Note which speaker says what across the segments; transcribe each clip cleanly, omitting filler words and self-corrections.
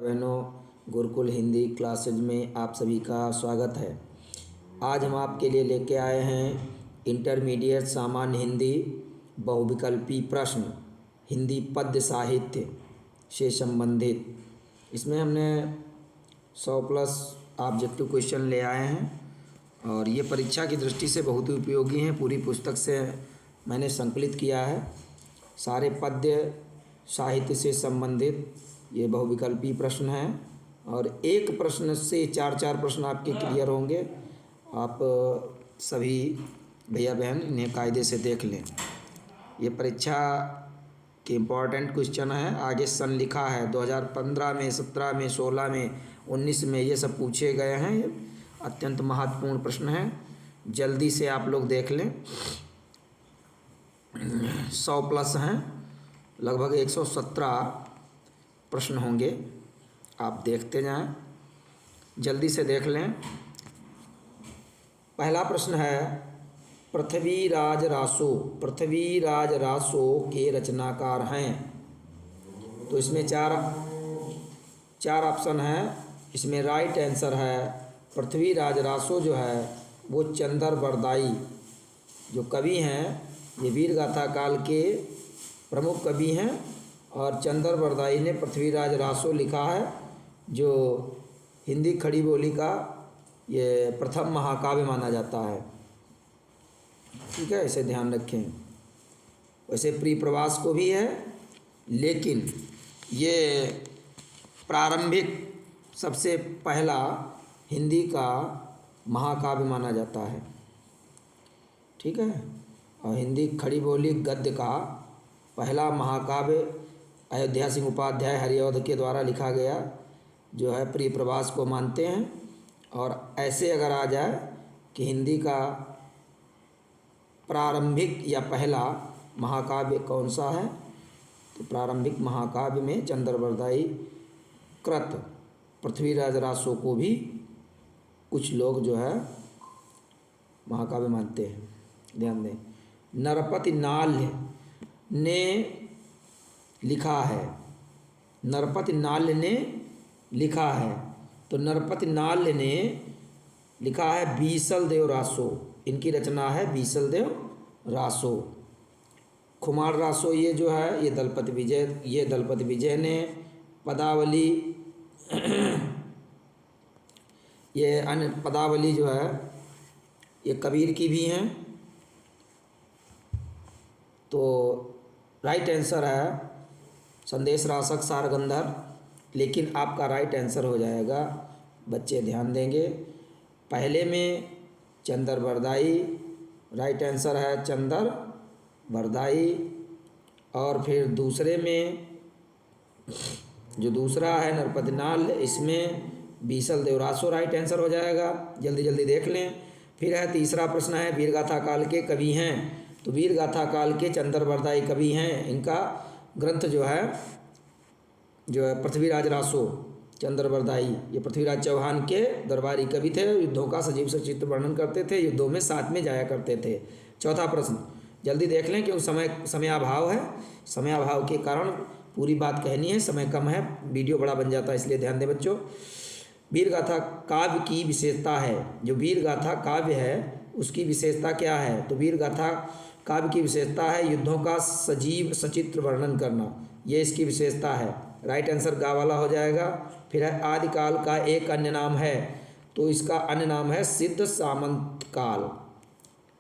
Speaker 1: बहनों, गुरुकुल हिंदी क्लासेज में आप सभी का स्वागत है। आज हम आपके लिए लेके आए हैं इंटरमीडिएट सामान्य हिंदी बहुविकल्पी प्रश्न हिंदी पद्य साहित्य से संबंधित। इसमें हमने 100 प्लस ऑब्जेक्टिव क्वेश्चन ले आए हैं और ये परीक्षा की दृष्टि से बहुत ही उपयोगी हैं। पूरी पुस्तक से मैंने संकलित किया है। सारे पद्य साहित्य से संबंधित ये बहुविकल्पी प्रश्न हैं और एक प्रश्न से चार प्रश्न आपके क्लियर होंगे। आप सभी भैया बहन इन्हें कायदे से देख लें। ये परीक्षा के इम्पॉर्टेंट क्वेश्चन है। आगे सन लिखा है 2015 में, 17 में, 16 में, 19 में, ये सब पूछे गए हैं। ये अत्यंत महत्वपूर्ण प्रश्न है। जल्दी से आप लोग देख लें। 100 प्लस हैं, लगभग 117 प्रश्न होंगे। आप देखते जाएं, जल्दी से देख लें। पहला प्रश्न है, पृथ्वीराज रासो के रचनाकार हैं। तो इसमें चार ऑप्शन है। इसमें राइट आंसर है पृथ्वीराज रासो जो है वो चंदर बरदाई जो कवि हैं, ये वीर गाथा काल के प्रमुख कवि हैं और चंदर बरदाई ने पृथ्वीराज रासो लिखा है जो हिंदी खड़ी बोली का ये प्रथम महाकाव्य माना जाता है। ठीक है, इसे ध्यान रखें। वैसे प्री प्रवास को भी है, लेकिन ये प्रारंभिक सबसे पहला हिंदी का महाकाव्य माना जाता है। ठीक है, और हिंदी खड़ी बोली गद्य का पहला महाकाव्य अयोध्या सिंह उपाध्याय हरिऔध के द्वारा लिखा गया जो है प्री प्रवास को मानते हैं। और ऐसे अगर आ जाए कि हिंदी का प्रारंभिक या पहला महाकाव्य कौन सा है, तो प्रारंभिक महाकाव्य में चंदर बरदाई कृत पृथ्वीराज रासो को भी कुछ लोग जो है महाकाव्य मानते हैं। ध्यान दें, नरपति नाल्य ने लिखा है। नरपति नाल्य ने लिखा है, तो नरपति नाल्य ने लिखा है बीसल देव रासो। इनकी रचना है बीसल देव रासो। खुमार रासो ये जो है ये दलपति विजय ने पदावली ये अन्य पदावली जो है ये कबीर की भी हैं। तो राइट आंसर है संदेश रासक सार गंधर, लेकिन आपका राइट आंसर हो जाएगा, बच्चे ध्यान देंगे, पहले में चंदर बरदाई। राइट आंसर है चंदर बरदाई। और फिर दूसरे में जो दूसरा है नरपति नाल्य, इसमें बीसल देव रासो राइट आंसर हो जाएगा। जल्दी जल्दी देख लें। फिर है तीसरा प्रश्न है, वीरगाथा काल के कवि हैं। तो वीरगाथा काल के चंदर बरदाई कवि हैं। इनका ग्रंथ जो है पृथ्वीराज रासो चंदर बरदाई, ये पृथ्वीराज चौहान के दरबारी कवि थे। युद्धों का सजीव सचित्र वर्णन करते थे, युद्धों में साथ में जाया करते थे। चौथा प्रश्न जल्दी देख लें क्योंकि समय अभाव है। समय अभाव के कारण पूरी बात कहनी है, समय कम है, वीडियो बड़ा बन जाता है, इसलिए ध्यान दें बच्चों। वीरगाथा काव्य की विशेषता है, जो वीरगाथा काव्य है उसकी विशेषता क्या है? तो वीरगाथा काव्य की विशेषता है युद्धों का सजीव सचित्र वर्णन करना, ये इसकी विशेषता है। राइट आंसर गा वाला हो जाएगा। फिर है आदिकाल का एक अन्य नाम है, तो इसका अन्य नाम है सिद्ध सामंत काल।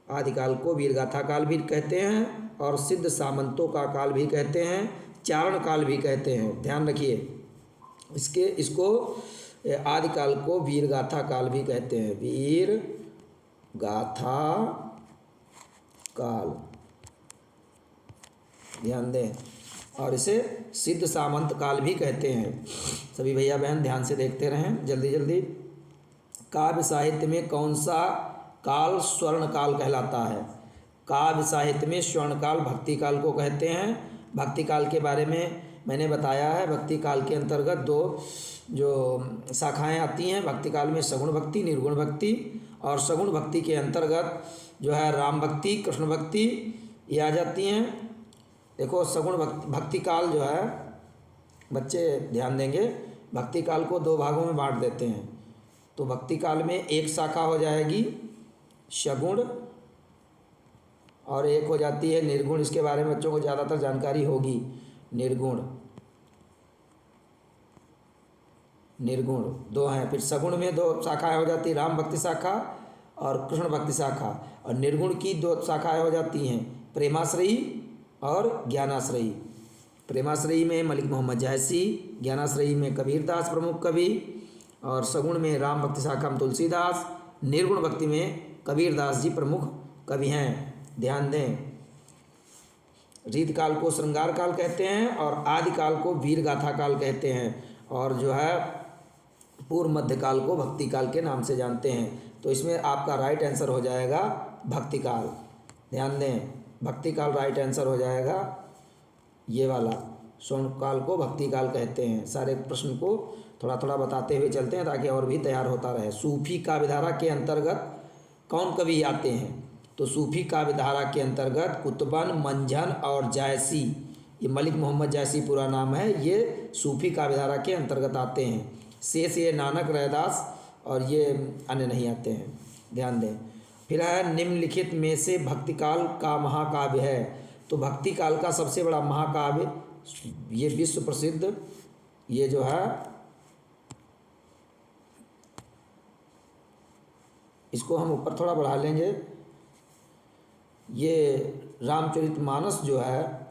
Speaker 1: आदिकाल को वीरगाथा काल भी कहते हैं और सिद्ध सामंतों का काल भी कहते हैं, चारण काल भी कहते हैं। ध्यान रखिए, इसको आदिकाल को वीरगाथा काल भी कहते हैं, वीरगाथा काल, ध्यान दें। और इसे सिद्ध सामंत काल भी कहते हैं। सभी भैया बहन ध्यान से देखते रहें, जल्दी जल्दी। काव्य साहित्य में कौन सा काल स्वर्ण काल कहलाता है? काव्य साहित्य में स्वर्ण काल भक्ति काल को कहते हैं। भक्ति काल के बारे में मैंने बताया है। भक्ति काल के अंतर्गत दो जो शाखाएं आती हैं भक्ति काल में, सगुण भक्ति, निर्गुण भक्ति। और सगुण भक्ति के अंतर्गत जो है राम भक्ति, कृष्ण भक्ति ये आ जाती हैं। देखो सगुण भक्ति काल जो है बच्चे ध्यान देंगे, भक्ति काल को दो भागों में बांट देते हैं। तो भक्ति काल में एक शाखा हो जाएगी सगुण और एक हो जाती है निर्गुण। इसके बारे में बच्चों को ज़्यादातर जानकारी होगी। निर्गुण निर्गुण दो हैं। फिर सगुण में दो शाखाएं हो जाती है, राम भक्ति शाखा और कृष्ण भक्ति शाखा। और निर्गुण की दो शाखाएं हो जाती हैं, प्रेमाश्रयी और ज्ञानाश्रयी। प्रेमाश्रयी में मलिक मोहम्मद जैसी, ज्ञानाश्रयी में कबीरदास प्रमुख कवि, और सगुण में राम भक्ति शाखा में तुलसीदास, निर्गुण भक्ति में कबीरदास जी प्रमुख कवि हैं। ध्यान दें, रीत काल को श्रृंगार काल कहते हैं और आदि काल को वीर गाथा काल कहते हैं, और जो है पूर्व मध्य काल को भक्ति काल के नाम से जानते हैं। तो इसमें आपका राइट आंसर हो जाएगा भक्ति काल। ध्यान दें, भक्ति काल राइट आंसर हो जाएगा ये वाला। स्वर्ण काल को भक्ति काल कहते हैं। सारे प्रश्न को थोड़ा थोड़ा बताते हुए चलते हैं ताकि और भी तैयार होता रहे। सूफी काव्यधारा के अंतर्गत कौन कवि आते हैं? तो सूफी काव्यधारा के अंतर्गत कुतुबन, मंझन और जायसी, ये मलिक मोहम्मद जायसी पूरा नाम है, ये सूफी काव्यधारा के अंतर्गत आते हैं। शेष ये नानक, रैदास और ये अन्य नहीं आते हैं। ध्यान दें। फिर है निम्नलिखित में से भक्ति काल का महाकाव्य है। तो भक्ति काल का सबसे बड़ा महाकाव्य, ये विश्व प्रसिद्ध, ये जो है इसको हम ऊपर थोड़ा बढ़ा लेंगे, ये रामचरितमानस जो है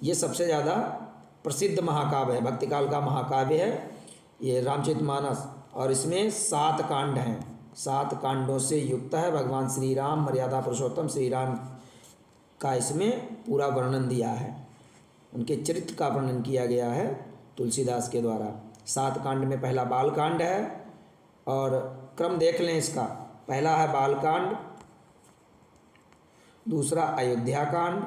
Speaker 1: ये सबसे ज़्यादा प्रसिद्ध महाकाव्य है, भक्ति काल का महाकाव्य है ये रामचरितमानस। और इसमें 7 कांड हैं, 7 कांडों से युक्त है। भगवान श्री राम, मर्यादा पुरुषोत्तम श्री राम का इसमें पूरा वर्णन दिया है, उनके चरित्र का वर्णन किया गया है तुलसीदास के द्वारा। 7 कांड में पहला बाल कांड है, और क्रम देख लें इसका। पहला है बाल कांड, दूसरा अयोध्या कांड,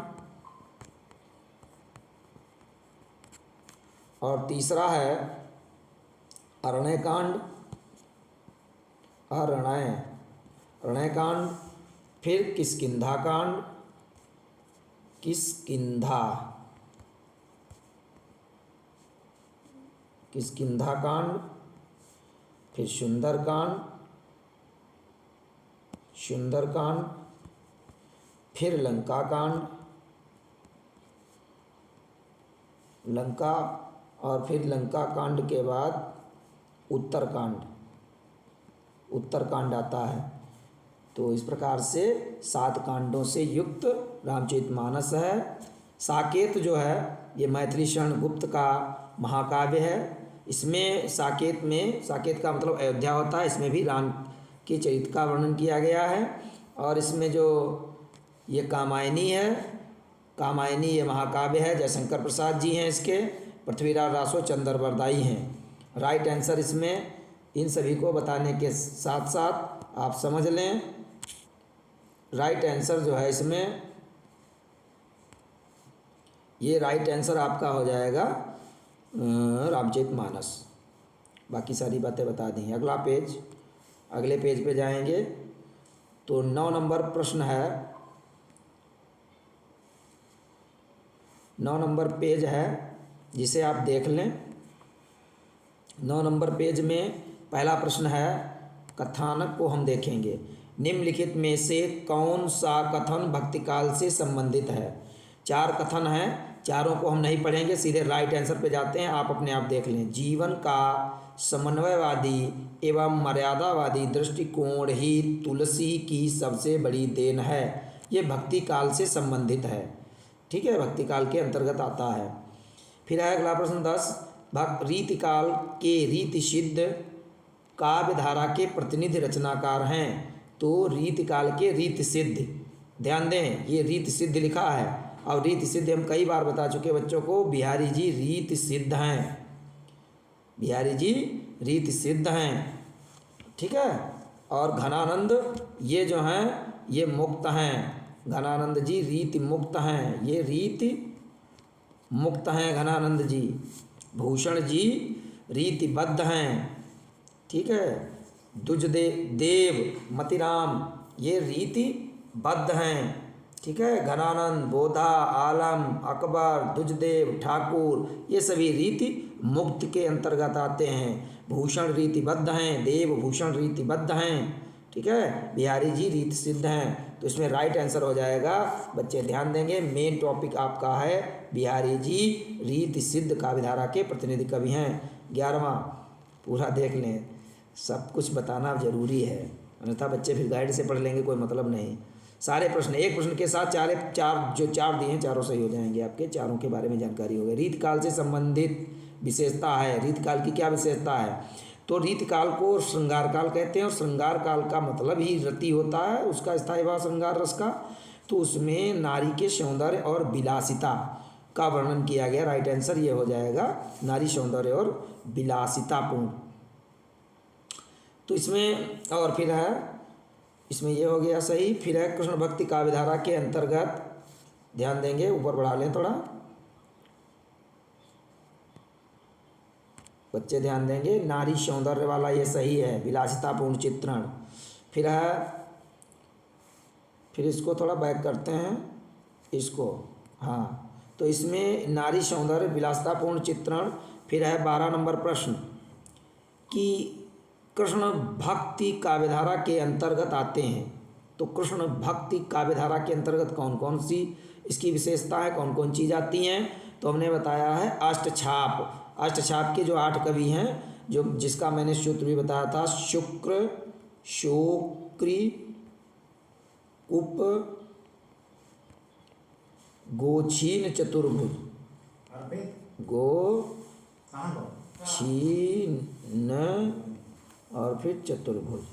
Speaker 1: और तीसरा है अरण्य कांड, अरण्य कांड। फिर किष्किंधा कांड, किष्किंधा कांड। फिर सुंदर कांड। फिर लंका कांड, और फिर लंका कांड के बाद उत्तर कांड आता है। तो इस प्रकार से 7 कांडों से युक्त रामचरितमानस है। साकेत जो है ये मैथिली शरण गुप्त का महाकाव्य है। इसमें साकेत का मतलब अयोध्या होता है। इसमें भी राम के चरित्र का वर्णन किया गया है। और इसमें जो ये कामायनी है, कामायनी ये महाकाव्य है, जयशंकर प्रसाद जी हैं इसके, पृथ्वीराज रासो चंद्र बरदाई हैं। राइट आंसर इसमें इन सभी को बताने के साथ साथ आप समझ लें, राइट आंसर जो है इसमें, ये राइट आंसर आपका हो जाएगा रामचरितमानस। बाकी सारी बातें बता दी। अगले पेज पे जाएंगे तो 9 नंबर प्रश्न है, 9 नंबर पेज है जिसे आप देख लें। 9 नंबर पेज में पहला प्रश्न है, कथानक को हम देखेंगे। निम्नलिखित में से कौन सा कथन भक्ति काल से संबंधित है? 4 कथन हैं, चारों को हम नहीं पढ़ेंगे, सीधे राइट आंसर पे जाते हैं, आप अपने आप देख लें। जीवन का समन्वयवादी एवं मर्यादावादी दृष्टिकोण ही तुलसी की सबसे बड़ी देन है। ये भक्ति काल से संबंधित है, ठीक है, भक्ति काल के अंतर्गत आता है। फिर है अगला प्रश्न 10, रीतिकाल के रीति सिद्ध काव्यधारा के प्रतिनिधि रचनाकार हैं। तो रीतिकाल के रीति सिद्ध, ध्यान दें ये रीति सिद्ध लिखा है। और रीति सिद्ध हम कई बार बता चुके बच्चों को, बिहारी जी रीति सिद्ध हैं, बिहारी जी रीति सिद्ध हैं, ठीक है। और घनानंद ये जो हैं ये मुक्त हैं, घनानंद जी रीति मुक्त हैं, ये रीति मुक्त हैं घनानंद जी। भूषण जी रीतिबद्ध हैं, ठीक है। देव मतिराम ये रीतिबद्ध हैं, ठीक है। घनानंद, बोधा, आलम, अकबर, दुजदेव, ठाकुर, ये सभी रीति मुक्त के अंतर्गत आते हैं। भूषण रीतिबद्ध हैं, देव भूषण रीतिबद्ध हैं, ठीक है। बिहारी जी रीति सिद्ध हैं। तो इसमें राइट आंसर हो जाएगा। बच्चे ध्यान देंगे, मेन टॉपिक आपका है बिहारी जी रीति सिद्ध काव्यधारा के प्रतिनिधि कवि हैं। 11वां पूरा देख लें, सब कुछ बताना जरूरी है, अन्यथा बच्चे फिर गाइड से पढ़ लेंगे, कोई मतलब नहीं। सारे प्रश्न एक प्रश्न के साथ चार दिए हैं, चारों सही हो जाएंगे आपके, चारों के बारे में जानकारी हो गई। रीतकाल से संबंधित विशेषता है, रीतकाल की क्या विशेषता है? तो रीतकाल को श्रृंगार काल कहते हैं, और श्रृंगार काल का मतलब ही रति होता है, उसका स्थायी भाव श्रृंगार रस का। तो उसमें नारी के सौंदर्य और विलासिता का वर्णन किया गया। राइट आंसर ये हो जाएगा, नारी सौंदर्य और विलासितापूर्ण। तो इसमें और फिर है, इसमें ये हो गया सही। फिर है कृष्ण भक्ति काव्यधारा के अंतर्गत, ध्यान देंगे, ऊपर बढ़ा लें थोड़ा, बच्चे ध्यान देंगे, नारी सौंदर्य वाला ये सही है, विलासितापूर्ण चित्रण। फिर है, फिर इसको थोड़ा बैक करते हैं इसको, हाँ। तो इसमें नारी सौंदर्य विलासितापूर्ण चित्रण। फिर है 12 नंबर प्रश्न कि कृष्ण भक्ति काव्यधारा के अंतर्गत आते हैं। तो कृष्ण भक्ति काव्यधारा के अंतर्गत कौन कौन सी इसकी विशेषता है, कौन कौन चीज़ आती हैं? तो हमने बताया है अष्टछाप। अष्टछाप के जो 8 कवि हैं, जो जिसका मैंने सूत्र भी बताया था, शुक्र, शोक्री, उप, गोछीन, चतुर्भुज, गोछीन और फिर चतुर्भुज।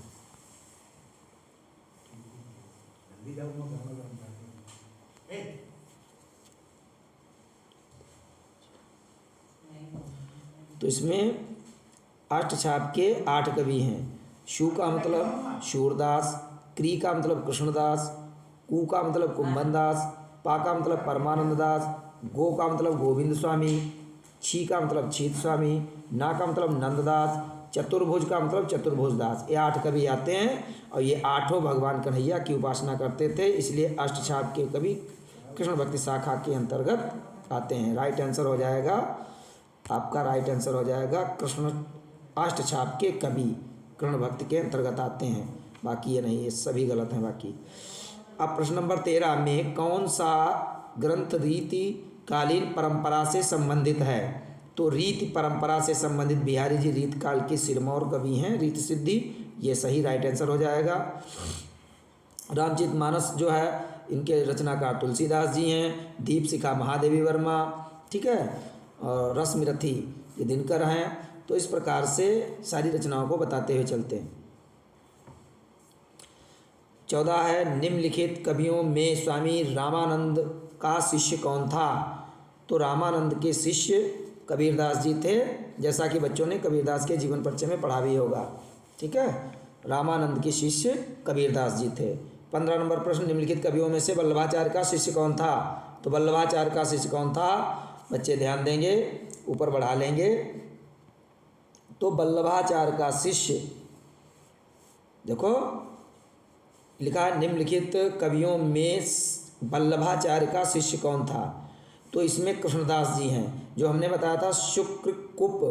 Speaker 1: तो इसमें अष्टछाप के 8 कवि हैं। शु का मतलब सूरदास, क्री का मतलब कृष्णदास, कु का मतलब कुंभनदास, पा का मतलब परमानंद दास, गो का मतलब गोविंद स्वामी, छी का मतलब छीत स्वामी, ना का मतलब नंददास, चतुर्भुज का मतलब चतुर्भुज दास। ये 8 कवि आते हैं, और ये 8 भगवान कन्हैया की उपासना करते थे, इसलिए अष्टछाप के कवि कृष्ण भक्ति शाखा के अंतर्गत आते हैं। राइट आंसर हो जाएगा आपका, राइट आंसर हो जाएगा कृष्ण अष्टछाप के कवि कृष्ण भक्ति के अंतर्गत आते हैं। बाकी ये नहीं, ये सभी गलत हैं बाकी। अब प्रश्न नंबर 13 में कौन सा ग्रंथ रीति कालीन परंपरा से संबंधित है? तो रीति परंपरा से संबंधित बिहारी जी रीत काल के सिरमौर कवि हैं, रीति सिद्धि, ये सही राइट आंसर हो जाएगा। रामचरितमानस जो है, इनके रचनाकार तुलसीदास जी हैं, दीपशिखा महादेवी वर्मा, ठीक है, और रश्मिरथी ये दिनकर हैं। तो इस प्रकार से सारी रचनाओं को बताते हुए चलते हैं। 14 है, निम्नलिखित कवियों में स्वामी रामानंद का शिष्य कौन था? तो रामानंद के शिष्य कबीरदास जी थे, जैसा कि बच्चों ने कबीरदास के जीवन परिचय में पढ़ा भी होगा, ठीक है। रामानंद के शिष्य कबीरदास जी थे। 15 नंबर प्रश्न, निम्नलिखित कवियों में से वल्लभाचार्य का शिष्य कौन था? तो वल्लभाचार्य का शिष्य कौन था? बच्चे ध्यान देंगे, ऊपर बढ़ा लेंगे। तो वल्लभाचार्य का शिष्य, देखो लिखा है निम्नलिखित कवियों में वल्लभाचार्य का शिष्य कौन था? तो इसमें कृष्णदास जी हैं, जो हमने बताया था, शुक्र, कुप,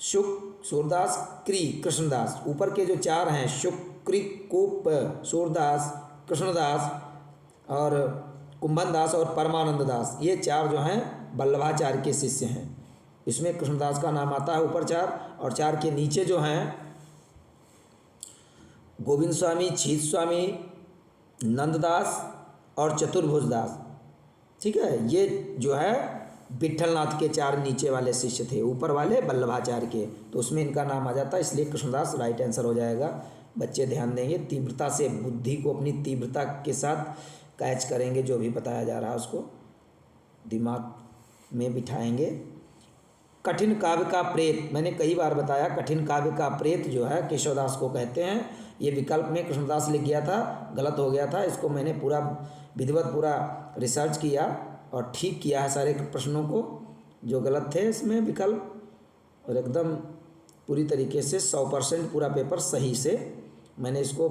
Speaker 1: सूरदास, क्री, कृष्णदास। ऊपर के जो 4 हैं, शुक्र, कुप, सूरदास, कृष्णदास और कुंभनदास और परमानंद दास, ये 4 जो हैं वल्लभाचार्य के शिष्य हैं। इसमें कृष्णदास का नाम आता है ऊपर 4, और 4 के नीचे जो हैं गोविंद स्वामी, छीत स्वामी, नंददास और चतुर्भुज दास, ठीक है। ये जो है विट्ठलनाथ के 4 नीचे वाले शिष्य थे, ऊपर वाले वल्लभाचार्य के, तो उसमें इनका नाम आ जाता है, इसलिए कृष्णदास राइट आंसर हो जाएगा। बच्चे ध्यान देंगे, तीव्रता से, बुद्धि को अपनी तीव्रता के साथ कैच करेंगे, जो भी बताया जा रहा है उसको दिमाग में बिठाएंगे। कठिन काव्य का प्रेत, मैंने कई बार बताया, कठिन काव्य का प्रेत जो है केशवदास को कहते हैं। ये विकल्प में कृष्णदास लिख गया था, गलत हो गया था, इसको मैंने पूरा विधिवत पूरा रिसर्च किया और ठीक किया है सारे प्रश्नों को जो गलत थे इसमें विकल्प, और एकदम पूरी तरीके से 100% पूरा पेपर सही से मैंने इसको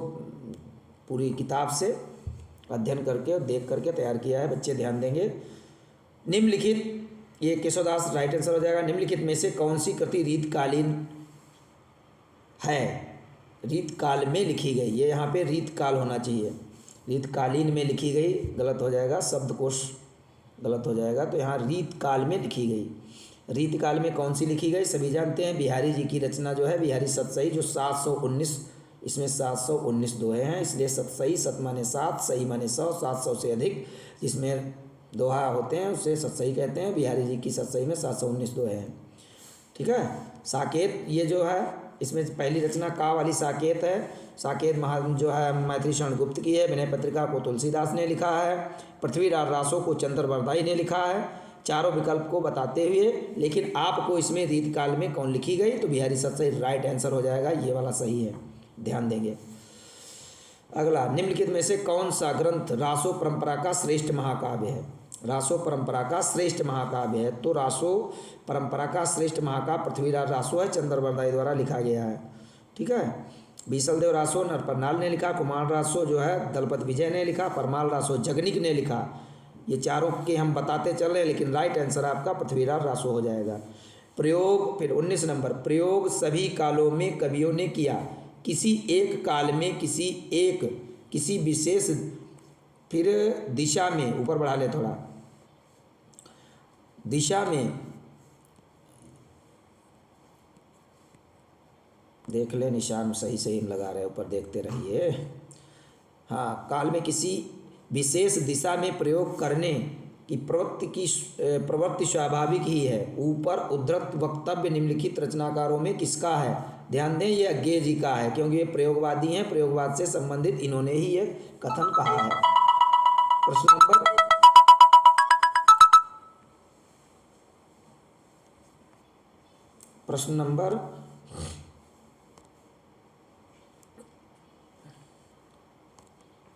Speaker 1: पूरी किताब से अध्ययन करके और देख करके तैयार किया है। बच्चे ध्यान देंगे। निम्नलिखित, ये केशवदास राइट आंसर हो जाएगा। निम्नलिखित में से कौन सी कृति रीतकालीन है? रीतकाल में लिखी गई, ये यहाँ पे रीतकाल होना चाहिए, रीतकालीन में लिखी गई गलत हो जाएगा, शब्दकोश गलत हो जाएगा। तो यहाँ रीतकाल में लिखी गई। रीतकाल में कौन सी लिखी गई? सभी जानते हैं बिहारी जी की रचना जो है बिहारी सतसई, जो 719, इसमें 719 दोहे हैं, इसलिए सतसई, सत माने 7, सही माने 100, 700 से अधिक जिसमें दोहा होते हैं उसे सतसई कहते हैं। बिहारी जी की सतसई में 719 दोहे हैं। ठीक है। साकेत, ये जो है इसमें पहली रचना का वाली साकेत है। साकेत जो है मैथिली शरण गुप्त की है। विनय पत्रिका को तुलसीदास ने लिखा है। पृथ्वीराज रासो को चंद्र बरदाई ने लिखा है। चारों विकल्प को बताते हुए, लेकिन आपको इसमें रीतकाल में कौन लिखी गई? तो बिहारी सतसई राइट आंसर हो जाएगा, ये वाला सही है, ध्यान देंगे। अगला, निम्नलिखित में से कौन सा ग्रंथ रासो परंपरा का श्रेष्ठ महाकाव्य है? रासो परंपरा का श्रेष्ठ महाकाव्य है, तो रासो परंपरा का श्रेष्ठ महाकाव्य पृथ्वीराज रासो है, चंद्र बरदाई द्वारा लिखा गया है। ठीक है। बीसलदेव रासो नरपरनाल ने लिखा, कुमार रासो जो है दलपत विजय ने लिखा, परमाल रासो जगनिक ने लिखा। ये चारों के हम बताते चल रहे हैं, लेकिन राइट आंसर आपका पृथ्वीराज रासो हो जाएगा। प्रयोग, फिर 19 नंबर, प्रयोग सभी कालों में कवियों ने किया, किसी एक काल में किसी विशेष, फिर दिशा में, ऊपर बढ़ा ले थोड़ा, दिशा में देख ले, निशान सही सही हम लगा रहे हैं, ऊपर देखते रहिए। हाँ, काल में किसी विशेष दिशा में प्रयोग करने की प्रवृत्ति स्वाभाविक ही है। ऊपर उद्धृत वक्तव्य निम्नलिखित रचनाकारों में किसका है? ध्यान दें, ये अज्ञेय जी का है, क्योंकि ये प्रयोगवादी हैं, प्रयोगवाद से संबंधित इन्होंने ही ये कथन कहा है। प्रश्न नंबर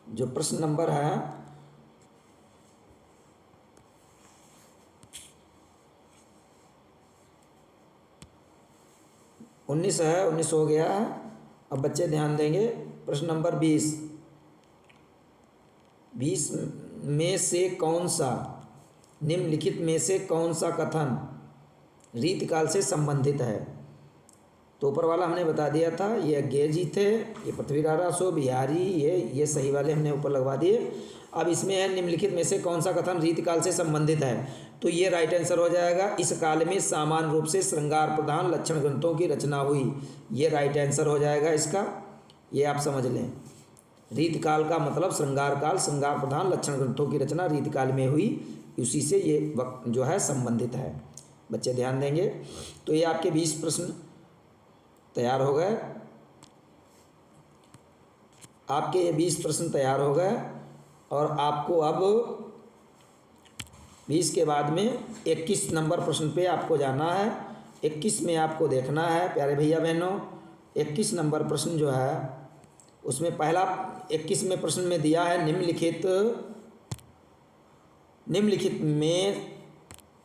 Speaker 1: जो प्रश्न नंबर है 19 है, 19 हो गया है। अब बच्चे ध्यान देंगे। प्रश्न नंबर 20 में से कौन सा, निम्नलिखित में से कौन सा कथन रीतकाल से संबंधित है? तो ऊपर वाला हमने बता दिया था, ये अज्ञेय जी थे, ये पृथ्वीराज रासो, बिहारी, ये सही वाले हमने ऊपर लगवा दिए। अब इसमें है निम्नलिखित में से कौन सा कथन रीतकाल से संबंधित है? तो ये राइट आंसर हो जाएगा, इस काल में सामान्य रूप से श्रृंगार प्रधान लक्षण ग्रंथों की रचना हुई। ये राइट आंसर हो जाएगा इसका, ये आप समझ लें। रीतकाल का मतलब श्रृंगार काल, श्रृंगार प्रधान लक्षण ग्रंथों की रचना रीतकाल में हुई, उसी से ये वक्त जो है संबंधित है। बच्चे ध्यान देंगे। तो ये आपके 20 प्रश्न तैयार हो गए। आपके ये 20 प्रश्न तैयार हो गए और आपको अब 20 के बाद में 21 नंबर प्रश्न पे आपको जाना है। 21 में आपको देखना है प्यारे भैया बहनों, 21 नंबर प्रश्न जो है उसमें पहला 21 में प्रश्न में दिया है निम्नलिखित में,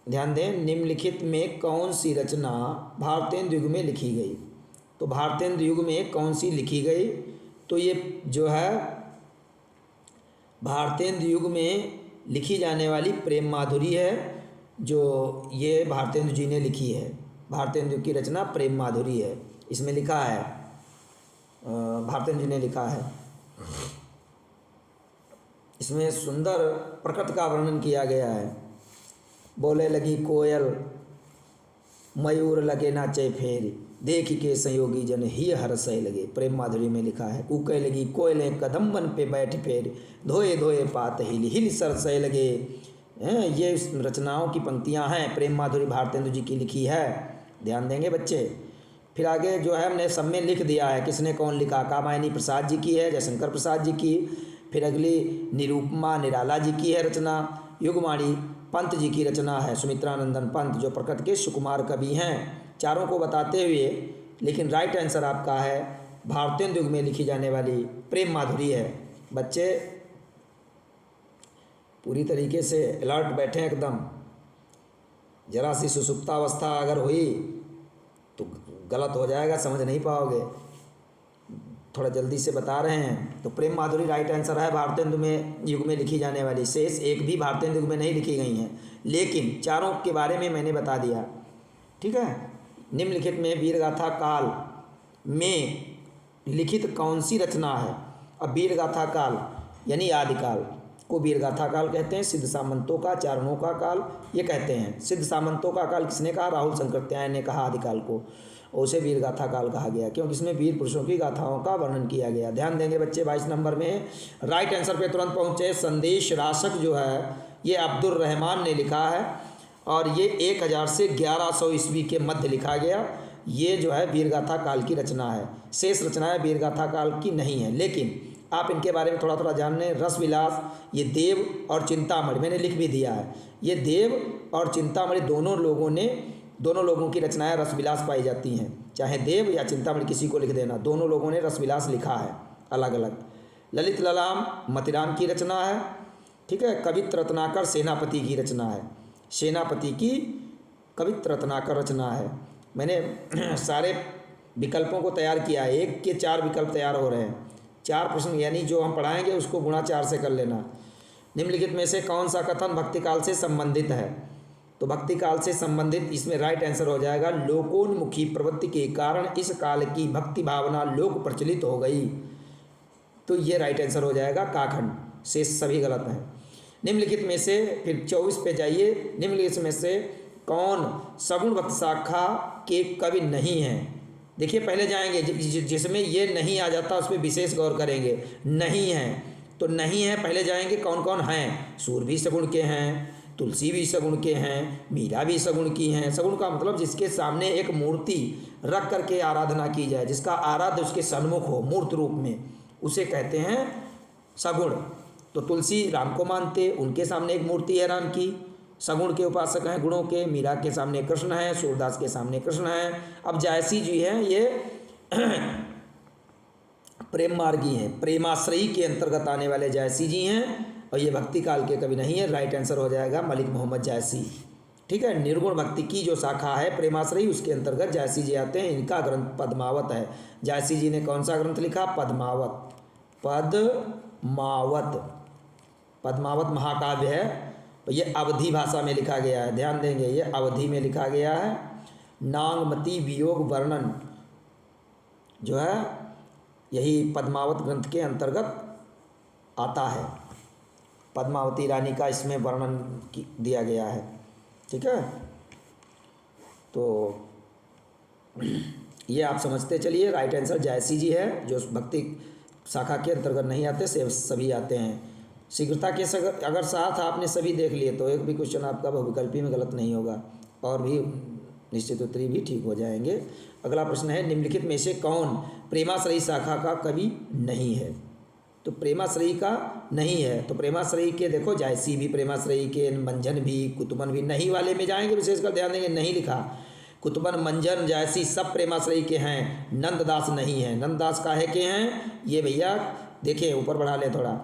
Speaker 1: ध्यान दें, निम्नलिखित में कौन सी रचना भारतेंदु युग में लिखी गई? तो भारतेंदु युग में कौन सी लिखी गई? तो ये जो है भारतेंदु युग में लिखी जाने वाली प्रेम माधुरी है, जो ये भारतेंदु जी ने लिखी है। भारतेंदु की रचना प्रेम माधुरी है, इसमें लिखा है, भारतेंदु जी ने लिखा है। इसमें सुंदर प्रकृति का वर्णन किया गया है। बोले लगी कोयल, मयूर लगे नाचे फेर, देख के संयोगी जन ही हरसय लगे। प्रेम माधुरी में लिखा है। कूके लगी कोयलें कदम बन पे बैठ फेर, धोए धोए पात हिल हिल सरसय लगे। ये रचनाओं की पंक्तियां हैं, प्रेम माधुरी भारतेंदु जी की लिखी है। ध्यान देंगे बच्चे। फिर आगे जो है हमने सब में लिख दिया है, किसने कौन लिखा। कामायनी प्रसाद जी की है, जयशंकर प्रसाद जी की। फिर अगली निरूपमा निराला जी की है रचना। युगवाणी पंत जी की रचना है, सुमित्रानंदन पंत, जो प्रकृत के सुकुमार कवि हैं। चारों को बताते हुए, लेकिन राइट आंसर आपका है भारतेंदु युग में लिखी जाने वाली प्रेम माधुरी है। बच्चे पूरी तरीके से अलर्ट बैठे एकदम। जरा सी सुसुप्तावस्था अगर हुई तो गलत हो जाएगा, समझ नहीं पाओगे। थोड़ा जल्दी से बता रहे हैं। तो प्रेम माधुरी राइट आंसर है। भारतेंदु में युग में लिखी जाने वाली शेष एक भी भारतेंदु युग में नहीं लिखी गई हैं, लेकिन चारों के बारे में मैंने बता दिया। ठीक है। निम्नलिखित में वीरगाथा काल में लिखित कौन सी रचना है? अब वीरगाथा काल यानी आदिकाल को वीरगाथा काल कहते हैं। सिद्ध सामंतों का, चारणों का काल ये कहते हैं। सिद्ध सामंतों का काल किसने कहा? राहुल शंकरत्यायन ने कहा आदिकाल को, उसे वीरगाथा काल कहा गया क्योंकि इसमें वीर पुरुषों की गाथाओं का वर्णन किया गया। ध्यान देंगे बच्चे 22 नंबर में राइट आंसर पे तुरंत पहुँचे। संदेश राशक जो है ये अब्दुल रहमान ने लिखा है और ये 1000 से 1100 ईस्वी के मध्य लिखा गया। ये जो है वीरगाथा काल की रचना है। शेष रचनाएं वीरगाथा काल की नहीं है, लेकिन आप इनके बारे में थोड़ा थोड़ा जान लें। रसविलास ये देव और चिंतामणि मैंने लिख भी दिया है। ये देव और चिंतामणि दोनों लोगों की रचनाएं रसविलास पाई जाती हैं। चाहे देव या चिंतामणि किसी को लिख देना, दोनों लोगों ने रसविलास लिखा है अलग अलग। ललित ललाम मतिराम की रचना है। ठीक है। कवित्र रत्नाकर सेनापति की रचना है। सेनापति की कवित्र रत्नाकर रचना है। मैंने सारे विकल्पों को तैयार किया है। 1 के 4 विकल्प तैयार हो रहे हैं। 4 प्रश्न यानी जो हम पढ़ाएंगे उसको गुणा 4 से कर लेना। निम्नलिखित में से कौन सा कथन भक्ति काल से संबंधित है? तो भक्ति काल से संबंधित इसमें राइट आंसर हो जाएगा लोकोन्मुखी प्रवृत्ति के कारण इस काल की भक्ति भावना लोक प्रचलित हो गई। तो ये राइट आंसर हो जाएगा काखंड। शेष सभी गलत हैं। निम्नलिखित में से फिर 24 पे जाइए। निम्नलिखित में से कौन सगुण भक्त शाखा के कवि नहीं हैं? देखिए पहले जाएंगे जिसमें ये नहीं आ जाता उस पर विशेष गौर करेंगे। नहीं है तो नहीं है पहले जाएंगे कौन कौन हैं। सूर भी सगुण के हैं, तुलसी भी सगुण के हैं, मीरा भी सगुण की हैं। सगुण का मतलब जिसके सामने एक मूर्ति रख करके आराधना की जाए, जिसका आराध्य उसके सन्मुख हो मूर्त रूप में, उसे कहते हैं सगुण। तो तुलसी राम को मानते, उनके सामने एक मूर्ति है राम की, सगुण के उपासक हैं गुणों के। मीरा के सामने कृष्ण हैं, सूरदास के सामने कृष्ण हैं। अब जायसी जी हैं ये प्रेम मार्गी हैं, प्रेमाश्रयी के अंतर्गत आने वाले जायसी जी हैं और ये भक्ति काल के कवि नहीं है। राइट आंसर हो जाएगा मलिक मोहम्मद जायसी। ठीक है। निर्गुण भक्ति की जो शाखा है प्रेमाश्रयी उसके अंतर्गत जायसी जी आते हैं। इनका ग्रंथ पद्मावत है। जायसी जी ने कौन सा ग्रंथ लिखा? पद्मावत। पद्मावत महाकाव्य है। ये अवधी भाषा में लिखा गया है। ध्यान देंगे ये अवधी में लिखा गया है। नांगमती वियोग वर्णन जो है यही पद्मावत ग्रंथ के अंतर्गत आता है। पद्मावती रानी का इसमें वर्णन दिया गया है। ठीक है। तो ये आप समझते चलिए। राइट आंसर जायसी जी है जो भक्ति शाखा के अंतर्गत नहीं आते, से सभी आते हैं। शीघ्रता के अगर साथ आपने सभी देख लिए तो एक भी क्वेश्चन आपका बहुविकल्पी में गलत नहीं होगा और भी निश्चित उत्तरी भी ठीक हो जाएंगे। अगला प्रश्न है निम्नलिखित में से कौन प्रेमाश्रयी शाखा का कवि नहीं है? तो प्रेमाश्रयी का नहीं है तो प्रेमाश्रयी के देखो जायसी भी प्रेमाश्रयी के, मंजन भी, कुतुबन भी। नहीं वाले में जाएंगे विशेषकर ध्यान देंगे। नहीं लिखा। कुतुबन, मंजन, जायसी सब प्रेमाश्रयी के हैं। नंददास नहीं है। नंददास काहे के हैं? ये भैया देखिए ऊपर बढ़ा ले थोड़ा।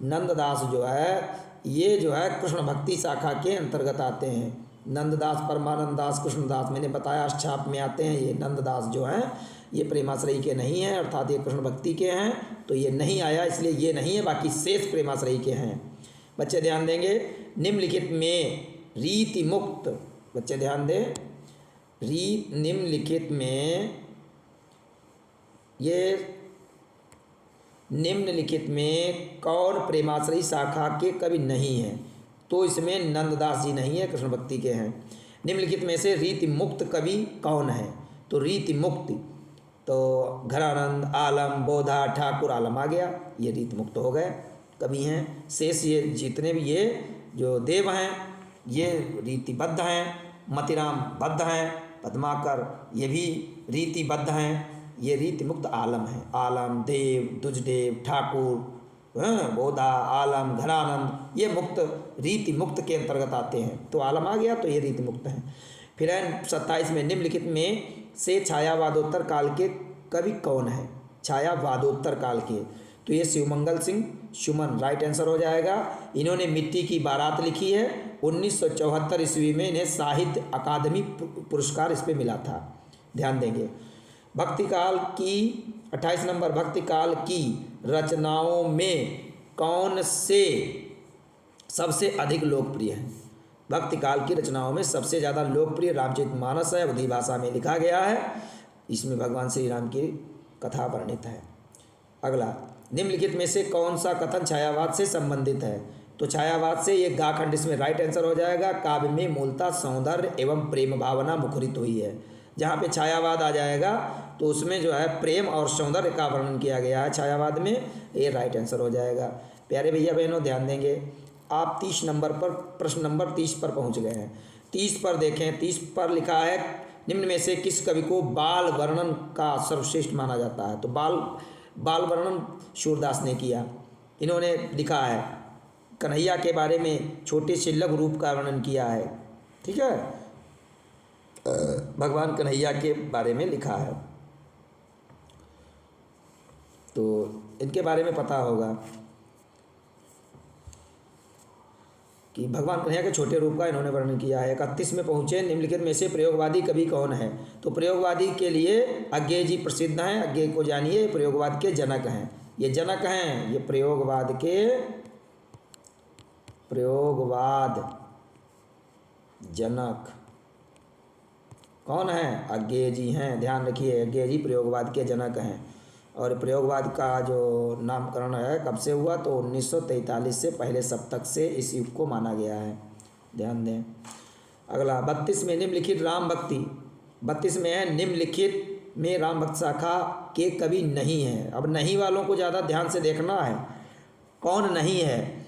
Speaker 1: नंददास जो है ये जो है कृष्ण भक्ति शाखा के अंतर्गत आते हैं। नंददास, परमानंददास, कृष्णदास मैंने बताया अष्टछाप में आते हैं। ये नंददास जो हैं ये प्रेमाश्रयी के नहीं हैं, अर्थात ये कृष्ण भक्ति के हैं। तो ये नहीं आया इसलिए ये नहीं है, बाकी शेष प्रेमाश्रयी के हैं। बच्चे ध्यान देंगे। निम्नलिखित में रीति मुक्त, बच्चे ध्यान दें, निम्नलिखित में कौन प्रेमाश्रयी शाखा के कवि नहीं है? तो इसमें नंददास जी नहीं है, कृष्ण भक्ति के हैं। निम्नलिखित में से रीति मुक्त कवि कौन है? तो रीति मुक्ति तो घरानंद, आलम, बोधा, ठाकुर, आलम आ गया। ये रीति मुक्त हो गए कवि हैं। शेष ये जितने भी ये जो देव हैं ये रीतिबद्ध हैं। मतिराम बद्ध हैं, पद्माकर ये भी रीतिबद्ध हैं। ये रीति मुक्त आलम है। आलम, देव, दुजदेव, ठाकुर, बोधा, आलम, घरानंद ये मुक्त रीति मुक्त के अंतर्गत आते हैं। तो आलम आ गया तो ये रीति मुक्त हैं। फिर 27 में निम्नलिखित में से छायावादोत्तर काल के कवि कौन है? छायावादोत्तर काल के तो ये शिवमंगल सिंह सुमन राइट आंसर हो जाएगा। इन्होंने मिट्टी की बारात लिखी है। 1974 ईस्वी में इन्हें साहित्य अकादमी पुरस्कार इस पर मिला था। ध्यान देंगे। भक्ति काल की 28 नंबर, भक्ति काल की रचनाओं में कौन से सबसे अधिक लोकप्रिय है? भक्ति काल की रचनाओं में सबसे ज़्यादा लोकप्रिय रामचरितमानस है, अवधी भाषा में लिखा गया है। इसमें भगवान श्री राम की कथा वर्णित है। अगला, निम्नलिखित में से कौन सा कथन छायावाद से संबंधित है? तो छायावाद से ये गा खंड इसमें राइट आंसर हो जाएगा। काव्य में मूलतः सौंदर्य एवं प्रेम भावना मुखरित हुई है। जहाँ पे छायावाद आ जाएगा तो उसमें जो है प्रेम और सौंदर्य का वर्णन किया गया है छायावाद में, ये राइट आंसर हो जाएगा। प्यारे भैया बहनों ध्यान देंगे, आप 30 नंबर पर, प्रश्न नंबर 30 पर पहुँच गए हैं। 30 पर देखें, 30 पर लिखा है निम्न में से किस कवि को बाल वर्णन का सर्वश्रेष्ठ माना जाता है? तो बाल वर्णन सूरदास ने किया। इन्होंने लिखा है कन्हैया के बारे में छोटे से लघु रूप का वर्णन किया है। ठीक है, भगवान कन्हैया के बारे में लिखा है, तो इनके बारे में पता होगा कि भगवान कन्हैया के छोटे रूप का इन्होंने वर्णन किया है। 31 में पहुँचे, निम्नलिखित में से प्रयोगवादी कवि कौन है? तो प्रयोगवादी के लिए अज्ञेय जी प्रसिद्ध हैं। अज्ञेय को जानिए, प्रयोगवाद के जनक हैं। ये जनक हैं, ये प्रयोगवाद जनक कौन है? अज्ञेय जी हैं। ध्यान रखिए, अज्ञेय जी प्रयोगवाद के जनक हैं। और प्रयोगवाद का जो नामकरण है कब से हुआ? तो 1943 से पहले शतक से इस युग को माना गया है। ध्यान दें। अगला, 32 में निम्नलिखित राम भक्ति, 32 में है निम्नलिखित में राम भक्त शाखा के कवि नहीं है। अब नहीं वालों को ज़्यादा ध्यान से देखना है, कौन नहीं है?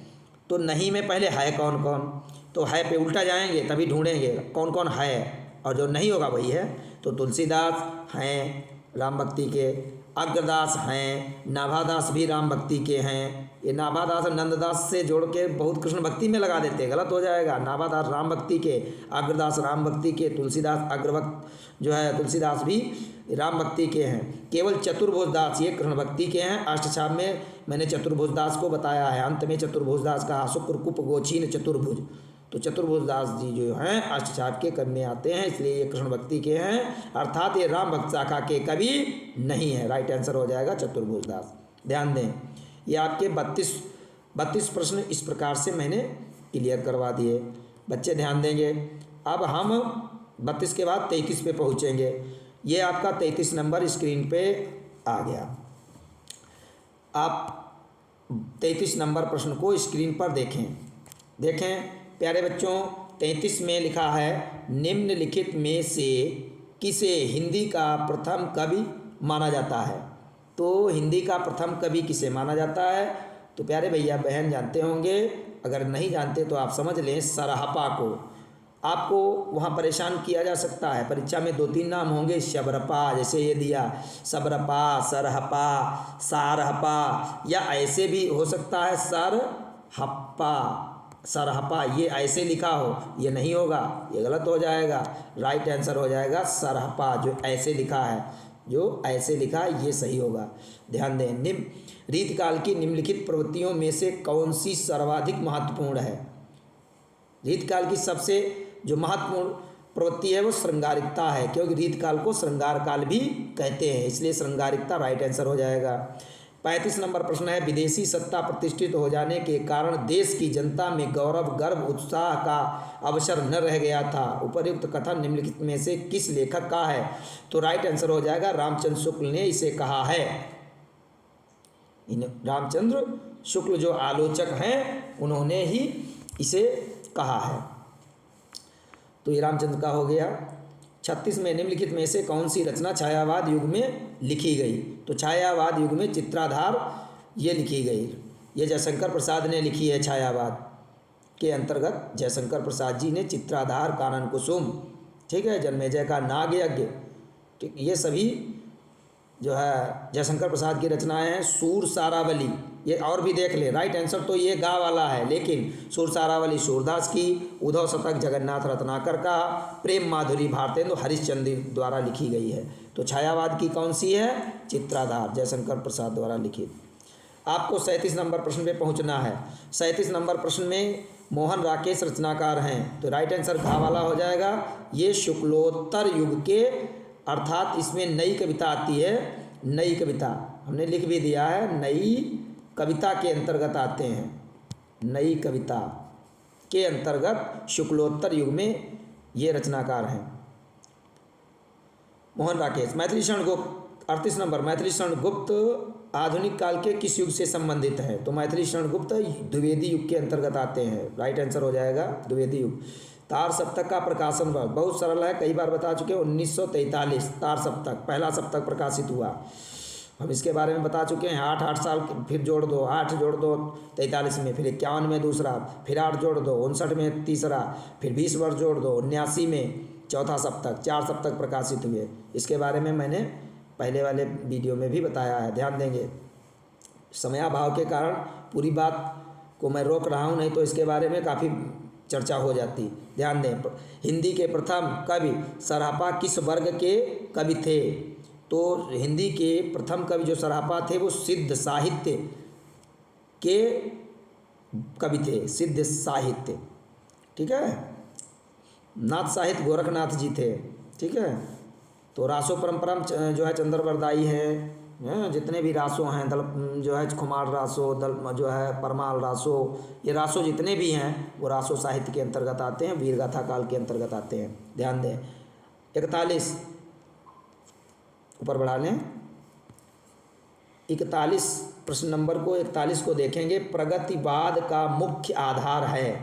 Speaker 1: तो नहीं में पहले है कौन कौन, तो है पे उल्टा जाएंगे तभी ढूंढेंगे कौन कौन है, और जो नहीं होगा वही है। तो तुलसीदास हैं राम भक्ति के, अग्रदास हैं, नाभादास भी राम भक्ति के हैं। ये नाभादास और नंददास से जोड़ के बहुत कृष्ण भक्ति में लगा देते हैं, गलत हो जाएगा। नाभादास राम भक्ति के, अग्रदास राम भक्ति के, तुलसीदास अग्रभक्त जो है तुलसीदास भी राम भक्ति के हैं। केवल चतुर्भुज दास ये कृष्ण भक्ति के हैं। अष्टछाप में मैंने चतुर्भुज दास को बताया है, अंत में चतुर्भुज दास कहा, शुक्र कुप गोचीन चतुर्भुज। तो चतुर्भुज दास जी जो हैं अष्टछाप के कवि में आते हैं, इसलिए ये कृष्ण भक्ति के हैं, अर्थात ये राम भक्त शाखा के कवि नहीं है। राइट आंसर हो जाएगा चतुर्भुज दास। ध्यान दें, ये आपके 32 प्रश्न इस प्रकार से मैंने क्लियर करवा दिए। बच्चे ध्यान देंगे। अब हम 32 के बाद 33 पे पहुँचेंगे। ये आपका 33 नंबर स्क्रीन पे आ गया। आप 33 नंबर प्रश्न को स्क्रीन पर देखें प्यारे बच्चों। 33 में लिखा है निम्नलिखित में से किसे हिंदी का प्रथम कवि माना जाता है? तो हिंदी का प्रथम कवि किसे माना जाता है? तो प्यारे भैया बहन जानते होंगे, अगर नहीं जानते तो आप समझ लें, सरहपा को। आपको वहाँ परेशान किया जा सकता है, परीक्षा में 2-3 नाम होंगे शबरपा, जैसे ये दिया सबरपा, सरहपा, सारहपा, या ऐसे भी हो सकता है सरहप्पा, सरहपा, ये ऐसे लिखा हो, ये नहीं होगा, ये गलत हो जाएगा। राइट आंसर हो जाएगा सरहपा, जो ऐसे लिखा है, जो ऐसे लिखा है ये सही होगा। ध्यान दें, रीतकाल की निम्नलिखित प्रवृत्तियों में से कौन सी सर्वाधिक महत्वपूर्ण है? रीतकाल की सबसे जो महत्वपूर्ण प्रवृत्ति है वो श्रृंगारिकता है, क्योंकि रीतकाल को श्रृंगार काल भी कहते हैं, इसलिए श्रृंगारिकता राइट आंसर हो जाएगा। 35 नंबर प्रश्न है विदेशी सत्ता प्रतिष्ठित हो जाने के कारण देश की जनता में गौरव, गर्व, उत्साह का अवसर न रह गया था। उपर्युक्त कथन निम्नलिखित में से किस लेखक का है? तो राइट आंसर हो जाएगा रामचंद्र शुक्ल ने इसे कहा है। रामचंद्र शुक्ल जो आलोचक हैं उन्होंने ही इसे कहा है। तो ये रामचंद्र का हो गया। 36 में निम्नलिखित में से कौन सी रचना छायावाद युग में लिखी गई? तो छायावाद युग में चित्राधार ये लिखी गई, ये जयशंकर प्रसाद ने लिखी है। छायावाद के अंतर्गत जयशंकर प्रसाद जी ने चित्राधार, कानन कुसुम, ठीक है, जन्मेजय का नाग यज्ञ, ठीक, ये सभी जो है जयशंकर प्रसाद की रचनाएं हैं। सूर सारावली, ये और भी देख ले, राइट आंसर तो ये गा वाला है, लेकिन सूर सारावली सूरदास की, उद्धव शतक जगन्नाथ रत्नाकर का, प्रेम माधुरी भारतेंदु हरिश्चंद्र द्वारा लिखी गई है। तो छायावाद की कौन सी है? चित्राधार, जयशंकर प्रसाद द्वारा लिखित। आपको 37 नंबर प्रश्न पे पहुंचना है। 37 नंबर प्रश्न में मोहन राकेश रचनाकार हैं, तो राइट आंसर घा वाला हो जाएगा। ये शुक्लोत्तर युग के अर्थात इसमें नई कविता आती है। नई कविता हमने लिख भी दिया है, नई कविता के अंतर्गत आते हैं। नई कविता के अंतर्गत शुक्लोत्तर युग में ये रचनाकार हैं। मोहन राकेश। मैथिली शरण गुप्त 38 नंबर। मैथिली शरण गुप्त आधुनिक काल के किस युग से संबंधित है? तो मैथिली शरण गुप्त द्विवेदी युग के अंतर्गत आते हैं। राइट आंसर हो जाएगा द्विवेदी युग। तार सप्तक का प्रकाशन वर्ष बहुत सरल है, कई बार बता चुके हैं। 1943 तार सप्तक पहला सप्तक प्रकाशित हुआ। हम इसके बारे में बता चुके हैं। 8 साल फिर जोड़ दो, 8 जोड़ दो 43 में, फिर 51 में दूसरा, फिर 8 जोड़ दो 59 में तीसरा, फिर 20 वर्ष जोड़ दो 79 में चौथा सप्तक। 4 सप्तक प्रकाशित हुए। इसके बारे में मैंने पहले वाले वीडियो में भी बताया है, ध्यान देंगे। समयाभाव के कारण पूरी बात को मैं रोक रहा हूँ, नहीं तो इसके बारे में काफ़ी चर्चा हो जाती। ध्यान दें। हिंदी के प्रथम कवि सरापा किस वर्ग के कवि थे? तो हिंदी के प्रथम कवि जो सरापा थे वो सिद्ध साहित्य के कवि थे। सिद्ध साहित्य, ठीक है। नाथ साहित्य गोरखनाथ जी थे, ठीक है। तो रासो परंपरा जो है चंद्रवरदाई है, जितने भी रासो हैं, दल जो है खुमार रासो, दल जो है परमाल रासो, ये रासो जितने भी हैं वो रासो साहित्य के अंतर्गत आते हैं, वीरगाथा काल के अंतर्गत आते हैं। ध्यान दें। 41 ऊपर बढ़ा लें। 41 प्रश्न नंबर को 41 को देखेंगे। प्रगतिवाद का मुख्य आधार है,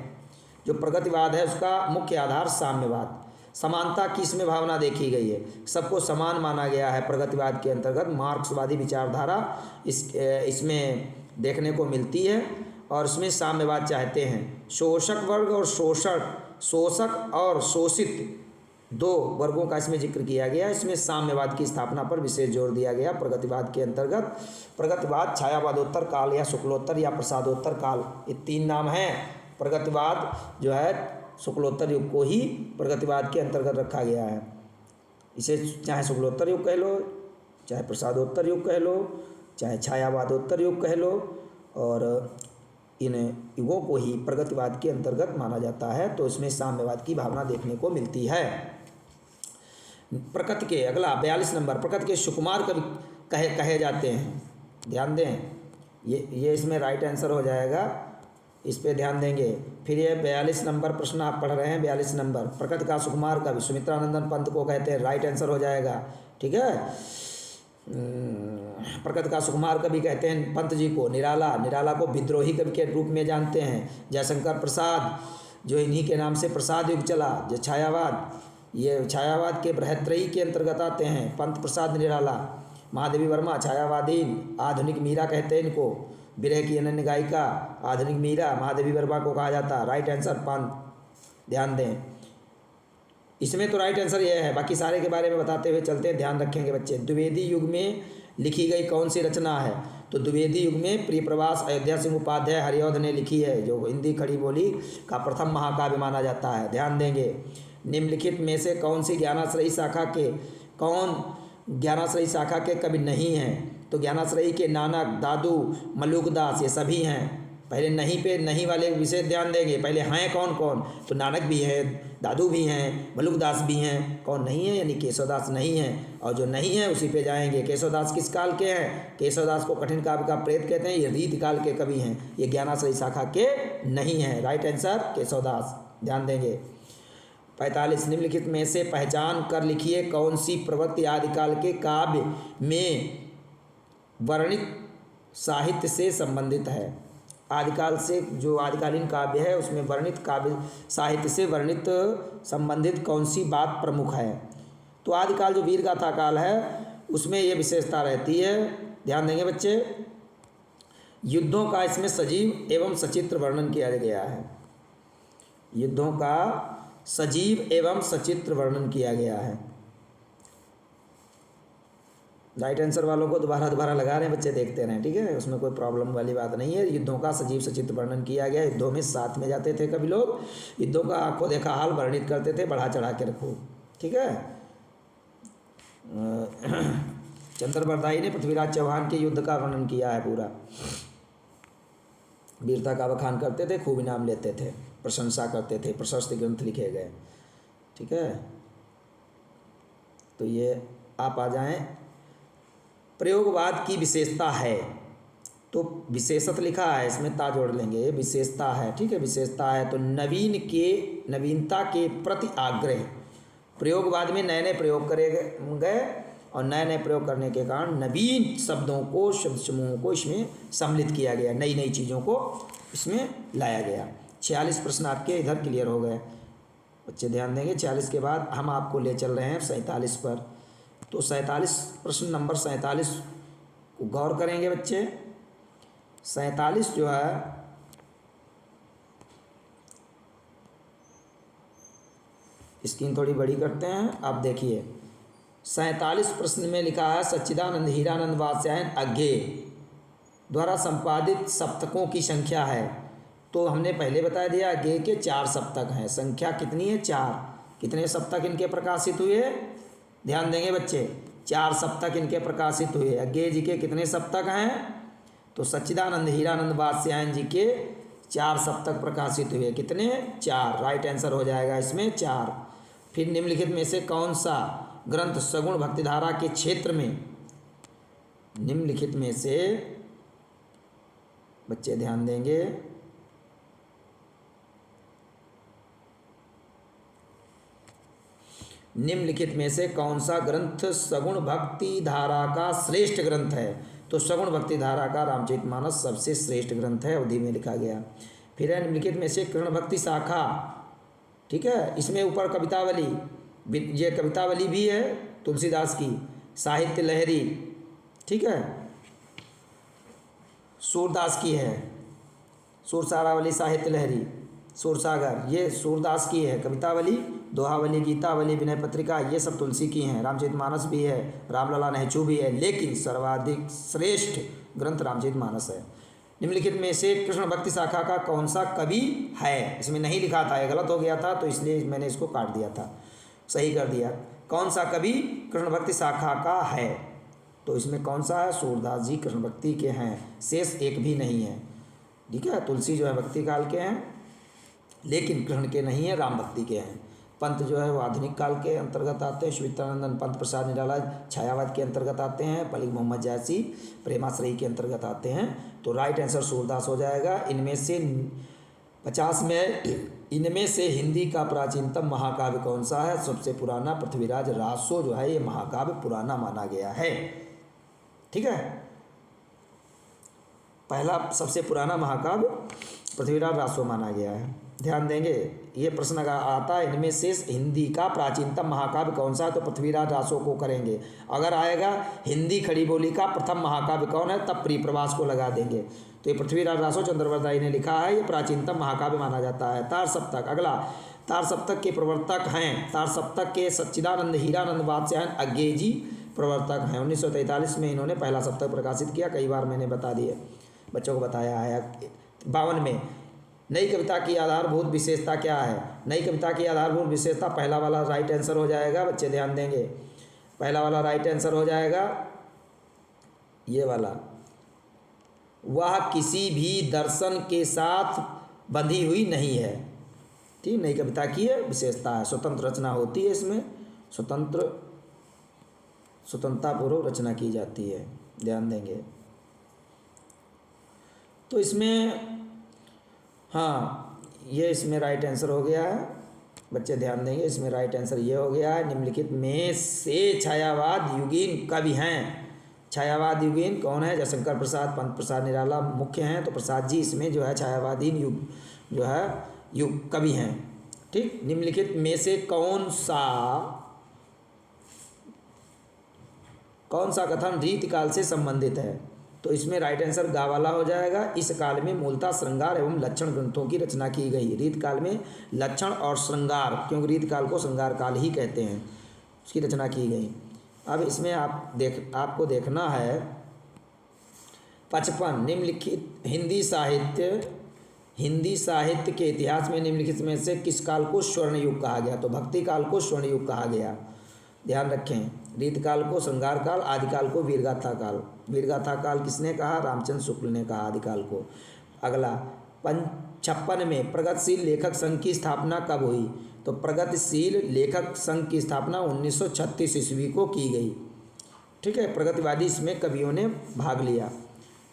Speaker 1: जो प्रगतिवाद है उसका मुख्य आधार साम्यवाद। समानता की इसमें भावना देखी गई है, सबको समान माना गया है प्रगतिवाद के अंतर्गत। मार्क्सवादी विचारधारा इसमें देखने को मिलती है और इसमें साम्यवाद चाहते हैं। शोषक वर्ग और शोषक और शोषित दो वर्गों का इसमें जिक्र किया गया। इसमें साम्यवाद की स्थापना पर विशेष जोर दिया गया प्रगतिवाद के अंतर्गत। प्रगतिवाद छायावादोत्तर काल या शुक्लोत्तर या प्रसादोत्तर काल, ये 3 नाम हैं। प्रगतिवाद जो है शुक्लोत्तर युग को ही प्रगतिवाद के अंतर्गत रखा गया है। इसे चाहे शुक्लोत्तर युग कह लो, चाहे प्रसादोत्तर युग कह लो, चाहे छायावादोत्तर युग कह लो, और इन युगों को ही प्रगतिवाद के अंतर्गत माना जाता है। तो इसमें साम्यवाद की भावना देखने को मिलती है। प्रकृति के अगला 42 नंबर। प्रकृति के सुकुमार कवि कहे जाते हैं। ध्यान दें, ये इसमें राइट आंसर हो जाएगा, इस पे ध्यान देंगे। फिर ये 42 नंबर प्रश्न आप पढ़ रहे हैं। 42 नंबर प्रकृति का सुकुमार कवि सुमित्रानंदन पंत को कहते हैं। राइट आंसर हो जाएगा, ठीक है। प्रकृति का सुकुमार कवि कहते हैं पंत जी को। निराला को विद्रोही कवि के रूप में जानते हैं। जयशंकर प्रसाद जो इन्हीं के नाम से प्रसाद युग चला। जो छायावाद, ये छायावाद के बृहत्त्रयी के अंतर्गत आते हैं। पंत प्रसाद निराला। महादेवी वर्मा छायावादीन, आधुनिक मीरा कहते हैं इनको। विरह की अनन्य गायिका आधुनिक मीरा महादेवी वर्मा को कहा जाता। Right answer Pant. ध्यान दें, इसमें तो राइट आंसर यह है, बाकी सारे के बारे में बताते हुए चलते हैं, ध्यान रखेंगे बच्चे। द्विवेदी युग में लिखी गई कौन सी रचना है? तो द्विवेदी युग में प्रिय प्रवास अयोध्या सिंह उपाध्याय हरिऔध ने लिखी है, जो हिंदी खड़ी बोली का प्रथम महाकाव्य माना जाता है। ध्यान देंगे। निम्नलिखित में से कौन ज्ञानाश्रयी शाखा के कवि नहीं हैं? तो ज्ञानाश्रयी के नानक, दादू, मलुकदास ये सभी हैं। पहले नहीं पे नहीं वाले विशेष ध्यान देंगे। पहले हैं कौन कौन? तो नानक भी हैं, दादू भी हैं, मलुकदास भी हैं। कौन नहीं है? यानी केशवदास नहीं हैं। और जो नहीं है उसी पे जाएंगे। केशवदास किस काल के हैं? केशवदास को कठिन काव्य का प्रेत कहते हैं। ये रीत काल के कवि हैं। ये ज्ञानाश्रयी शाखा के नहीं हैं। Right answer Keshavdas. ध्यान देंगे। 45 निम्नलिखित में से पहचान कर लिखिए कौन सी प्रवृत्ति आदिकाल के काव्य में वर्णित साहित्य से संबंधित है। आदिकाल से जो आदिकालीन काव्य है उसमें वर्णित काव्य साहित्य से वर्णित संबंधित कौन सी बात प्रमुख है? तो आदिकाल जो वीरगाथा काल है उसमें ये विशेषता रहती है। ध्यान देंगे बच्चे। युद्धों का इसमें सजीव एवं सचित्र वर्णन किया गया है। युद्धों का सजीव एवं सचित्र वर्णन किया गया है। राइट आंसर वालों को दोबारा लगा रहे हैं बच्चे, देखते रहें, ठीक है। उसमें कोई प्रॉब्लम वाली बात नहीं है। युद्धों का सजीव सचित्र वर्णन किया गया। युद्धों में साथ में जाते थे कभी लोग, युद्धों का आंखों देखा हाल वर्णित करते थे। बढ़ा चढ़ा के रखो, ठीक है। चंद्रवरदाई ने पृथ्वीराज चौहान के युद्ध का वर्णन किया है पूरा। वीरता का बखान करते थे, खूब इनाम लेते थे, प्रशंसा करते थे, प्रशस्त ग्रंथ लिखे गए, ठीक है। तो ये आप आ जाएं। प्रयोगवाद की विशेषता है, तो विशेषत लिखा है, इसमें ता जोड़ लेंगे, विशेषता है, ठीक है, विशेषता है। तो नवीनता के प्रति आग्रह, प्रयोगवाद में नए नए प्रयोग करे गए और नए नए प्रयोग करने के कारण नवीन शब्दों को, शब्द समूहों को इसमें सम्मिलित किया गया, नई नई चीज़ों को इसमें लाया गया। 46 प्रश्न आपके इधर क्लियर हो गए, बच्चे ध्यान देंगे। 46 के बाद हम आपको ले चल रहे हैं 47 पर। तो 47 प्रश्न नंबर 47 को गौर करेंगे बच्चे। 47 जो है स्क्रीन थोड़ी बड़ी करते हैं, आप देखिए 47 प्रश्न में लिखा है सच्चिदानंद हीरानंद वात्स्यायन अज्ञेय द्वारा संपादित सप्तकों की संख्या है। तो हमने पहले बता दिया अज्ञेय के 4 सप्तक हैं, संख्या कितनी है 4। कितने सप्तक इनके प्रकाशित हुए, ध्यान देंगे बच्चे, 4 सप्तक इनके प्रकाशित हुए। अज्ञेय जी के कितने सप्तक हैं, तो सच्चिदानंद हीरानंद वात्स्यायन जी के 4 सप्तक प्रकाशित हुए। कितने, 4। राइट आंसर हो जाएगा इसमें 4। फिर निम्नलिखित में से कौन सा ग्रंथ सगुण भक्तिधारा के क्षेत्र में, निम्नलिखित में से बच्चे ध्यान देंगे, निम्नलिखित में से कौन सा ग्रंथ सगुण भक्ति धारा का श्रेष्ठ ग्रंथ है। तो सगुण भक्ति धारा का रामचरितमानस सबसे श्रेष्ठ ग्रंथ है, अवधि में लिखा गया। फिर है निम्नलिखित में से कृष्ण भक्ति शाखा, ठीक है, इसमें ऊपर कवितावली, ये कवितावली भी है तुलसीदास की, साहित्य लहरी, ठीक है, सूरदास की है, सूरसारावली साहित्य लहरी, सूरसागर ये सूरदास की है कवितावली, दोहावली, गीतावली, विनय पत्रिका ये सब तुलसी की हैं, रामचरितमानस भी है, रामलला नहचू भी है, लेकिन सर्वाधिक श्रेष्ठ ग्रंथ रामचरितमानस है। निम्नलिखित में से कृष्ण भक्ति शाखा का कौन सा कवि है, इसमें नहीं लिखा था, ये गलत हो गया था, तो इसलिए मैंने इसको काट दिया था, सही कर दिया। कौन सा कवि कृष्ण भक्ति शाखा का है, तो इसमें कौन सा है, सूरदास जी कृष्ण भक्ति के हैं, शेष एक भी नहीं है, ठीक है। तुलसी जो है भक्ति काल के हैं, लेकिन कृष्ण के नहीं है, राम भक्ति के हैं। पंत जो है वो आधुनिक काल के अंतर्गत आते हैं, श्वेतानंदन पंत प्रसाद निराला छायावाद के अंतर्गत आते हैं, पलिक मोहम्मद जैसी प्रेमाश्रयी के अंतर्गत आते हैं। तो राइट आंसर सूरदास हो जाएगा। इनमें से 50 में, इनमें से हिंदी का प्राचीनतम महाकाव्य कौन सा है, सबसे पुराना पृथ्वीराज रासो जो है ये महाकाव्य पुराना माना गया है, ठीक है। पहला सबसे पुराना महाकाव्य पृथ्वीराज रासो माना गया है, ध्यान देंगे। ये प्रश्न आता है इनमें से हिंदी का प्राचीनतम महाकाव्य कौन सा है, तो पृथ्वीराज रासो को करेंगे। अगर आएगा हिंदी खड़ी बोली का प्रथम महाकाव्य कौन है, तब प्रिय प्रवास को लगा देंगे। तो ये पृथ्वीराज रासो चंद्रवरदाई ने लिखा है, ये प्राचीनतम महाकाव्य माना जाता है। तार सप्तक, अगला तार सप्तक के प्रवर्तक हैं, तार सप्तक के सच्चिदानंद हीरानंद वात्स्यायन अज्ञेय जी प्रवर्तक हैं। 1943 में इन्होंने पहला सप्तक प्रकाशित किया, कई बार मैंने बता दिए, बच्चों को बताया है। 52 में नई कविता की आधारभूत विशेषता क्या है, नई कविता की आधारभूत विशेषता पहला वाला राइट आंसर हो जाएगा, बच्चे ध्यान देंगे, पहला वाला राइट आंसर हो जाएगा ये वाला, वह किसी भी दर्शन के साथ बंधी हुई नहीं है, ठीक। नई कविता की है विशेषता है, स्वतंत्र रचना होती है, इसमें स्वतंत्रतापूर्वक रचना की जाती है, ध्यान देंगे। तो इसमें हाँ ये इसमें राइट आंसर हो गया है, बच्चे ध्यान देंगे, इसमें राइट आंसर ये हो गया है। निम्नलिखित में से छायावाद युगीन कवि हैं, छायावाद युगीन कौन है, जयशंकर प्रसाद, पंत प्रसाद निराला मुख्य हैं, तो प्रसाद जी इसमें जो है छायावादीन युग जो है युग कवि हैं, ठीक। निम्नलिखित में से कौन सा कथन रीतिकाल से संबंधित है, तो इसमें राइट आंसर गा वाला हो जाएगा। इस काल में मूलतः श्रृंगार एवं लक्षण ग्रंथों की रचना की गई। रीतकाल में लक्षण और श्रृंगार, क्योंकि रीतकाल को श्रृंगार काल ही कहते हैं, उसकी रचना की गई। अब इसमें आपको देखना है 55 निम्नलिखित हिंदी साहित्य के इतिहास में निम्नलिखित में से किस काल को स्वर्ण युग कहा गया, तो भक्ति काल को स्वर्ण युग कहा गया, ध्यान रखें। रीतकाल को श्रृंगार काल, आदिकाल को वीरगाथा काल। वीरगाथा काल किसने कहा, रामचंद्र शुक्ल ने कहा आदिकाल को। अगला 1956 में प्रगतिशील लेखक संघ की स्थापना कब हुई? तो प्रगतिशील लेखक संघ की स्थापना 1936 ईस्वी को की गई। ठीक है, प्रगतिवादी इसमें कवियों ने भाग लिया।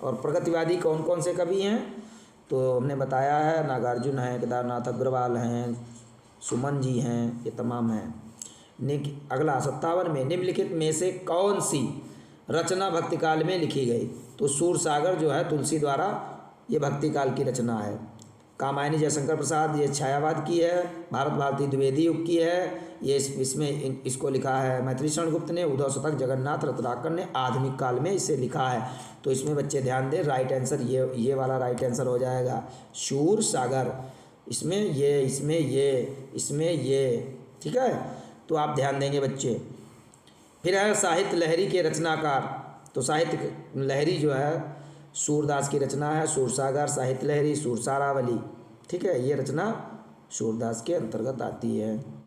Speaker 1: और प्रगतिवादी कौन कौन से कवि हैं तो हमने बताया है, नागार्जुन हैं, केदारनाथ अग्रवाल हैं, सुमन जी हैं, ये तमाम हैं। अगला 57 में निम्नलिखित में से कौन सी रचना भक्तिकाल में लिखी गई? तो सूरसागर जो है तुलसी द्वारा, ये भक्तिकाल की रचना है। कामायनी जयशंकर प्रसाद, ये छायावाद की है। भारत भारती द्विवेदी युग की है, ये इसमें इसको लिखा है मैथिली शरण गुप्त ने। उद्धव शतक जगन्नाथ रत्नाकर ने आधुनिक काल में इसे लिखा है। तो इसमें बच्चे ध्यान दें, राइट आंसर ये वाला राइट आंसर हो जाएगा सूरसागर। इसमें ये ठीक है, तो आप ध्यान देंगे बच्चे। फिर है साहित्य लहरी के रचनाकार। तो साहित्य लहरी जो है सूरदास की रचना है, सूरसागर, साहित्य लहरी, सूरसारावली। ठीक है, ये रचना सूरदास के अंतर्गत आती है।